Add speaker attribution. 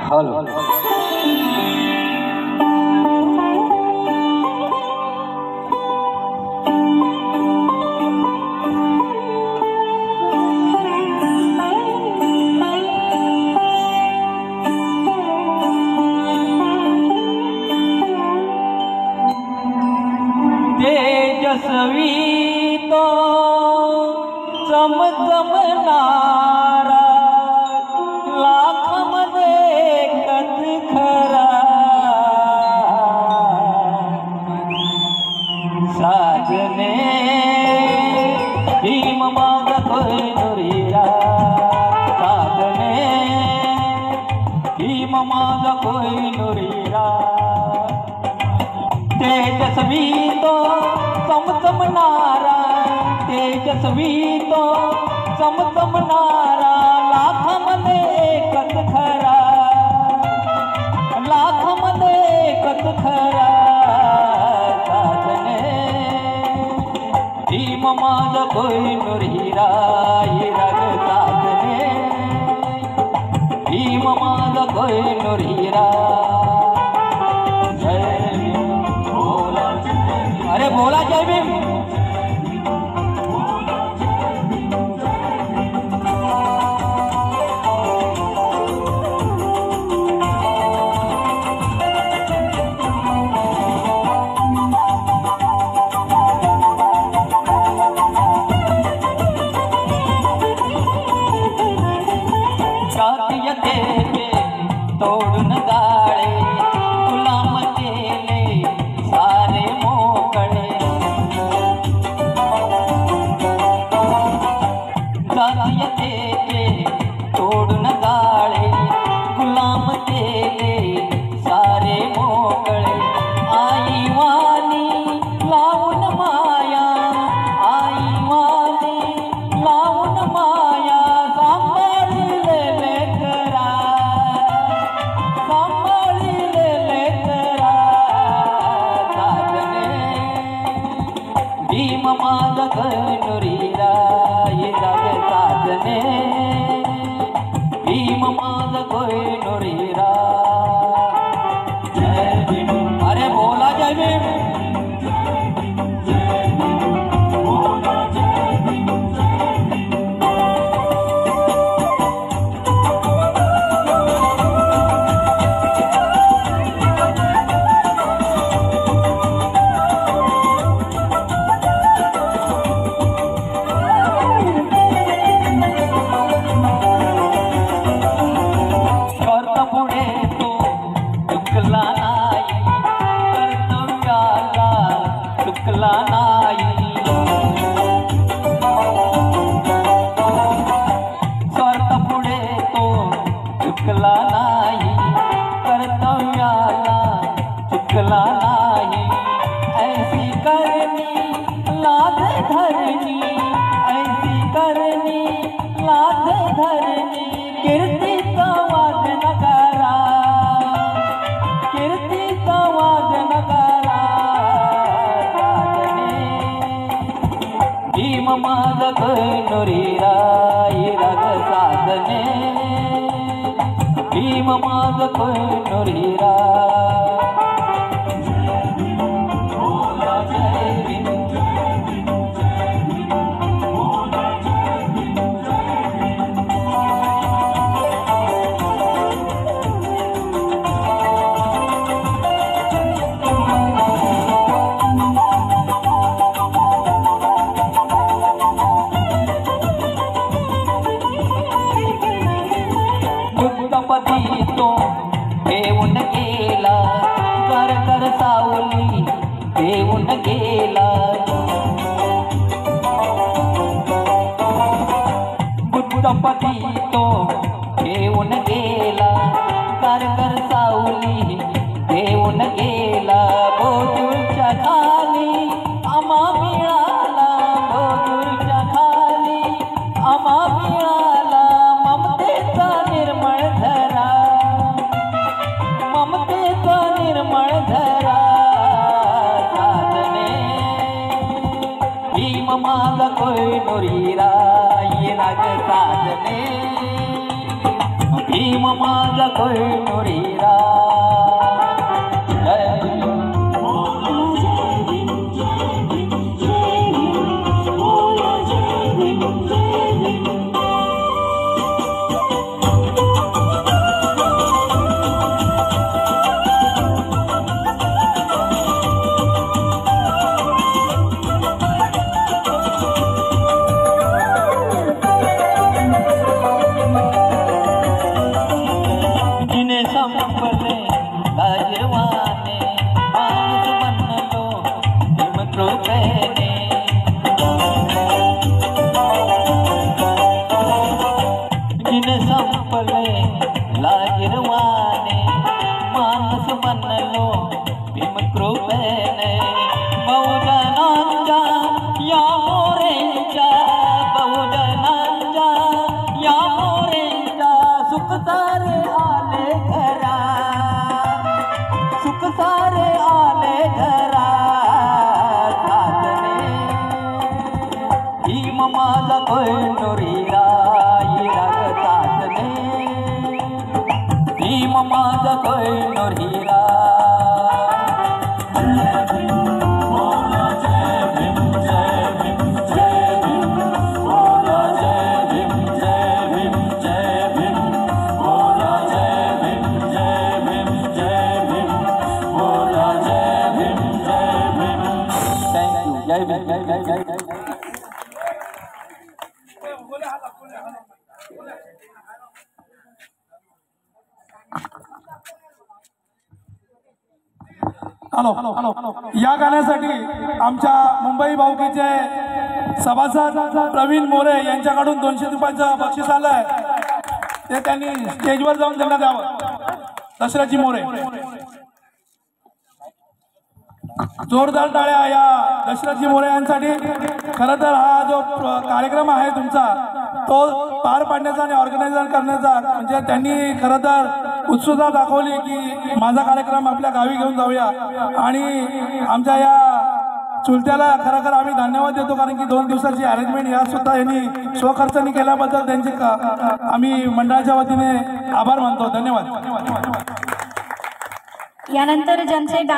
Speaker 1: Hello तेजस्वी तो चमचमणारा लाख मध्ये एकच खरा साजने भीम माझा कोयनुरीरा साजने भीम माझा कोयनुरीरा तेजस्वी तो चमचमणारा तेजस्वी तो चमचमणारा लाखामध्ये एकच खरा लाखामध्ये एकच खरा साजने भीम माझा कोयनुरीरा हिरा ग साजने भीम माझा कोयनुरीरा अरे बोला जय भीम जातीयतेचे तोडून गाळे गुलाम केले सारे मोकळे जातीयतेचे तोडून गाळे गुलाम केले सारे मोकळे आई वाली लावून माया आई वाली लावून माया सांभाळिले लेकरा सांभाळिले लेकरा साजने भीम माझा कोयनुरीरा हिरा ग साजने भीम माझा कोयनुरीरा जय भीम अरे बोला जय भीम चुकला नाही स्वार्थ पुढे तो चुकला नाही कर्तव्याला चुकला नाही ऐसी करनी लाज धरनी ऐसी करनी लाज धरनी कीर्तीचा वाद नकारा कीर्तीचा वाद नकारा भीम माझा कोयनुरीरा हिरा ग साजने भीम माझा कोयनुरीरा बुद्धपती तो देऊन गेला कर कर सावली देऊन गेला बुद्धपती तो देऊन गेला कर कर सावली देऊन गेला बोजूच्या खाली आम्हा मिळाला बोजूच्या खाली आम्हा मिळाला ममतेचा निर्मळ धरा ममतेचा निर्मळ धरा साजने भीम माझा कोयनुरीरा हिरा ग साजने माझा कोहिनुरीरा जय संपले लाजवाने माणूस बनलो हिमकृपेने जिने संपले लाजवाने माणूस बनलो हिमकृपेने बहुजनांच्या या मोरेंच्या बहुजनांच्या या मोरेंच्या सुख सारे आले सुख सारे आले घरात साजने भीम माझा कोहिनुरीरा हिराग साजने भीम माझा कोहिनुरीरा जय भीम जय जय जय जय
Speaker 2: हॅलो या गाण्यासाठी आमच्या मुंबई भाऊकीचे सभासद प्रवीण मोरे यांच्याकडून 200 रुपयाचं बक्षीस आलंय ते त्यांनी स्टेजवर जाऊन त्यांना द्यावं दशरथजी मोरे जोरदार टाळ्या या दशरथजी मोरे यांसाठी खरं तर हा जो कार्यक्रम आहे तुमचा तो पार पाडण्याचा आणि ऑर्गनायझर करण्याचा म्हणजे त्यांनी खरं तर उत्सुकता दाखवली की माझा कार्यक्रम आपल्या गावी घेऊन जाऊया आणि आमच्या या चुलत्याला खरं आम्ही धन्यवाद देतो कारण की 2 दिवसाची अरेंजमेंट या सुद्धा यांनी स्वखर्चाने केल्याबद्दल त्यांचे आम्ही मंडळाच्या वतीने आभार मानतो धन्यवाद।
Speaker 3: यानंतर ज्यांचे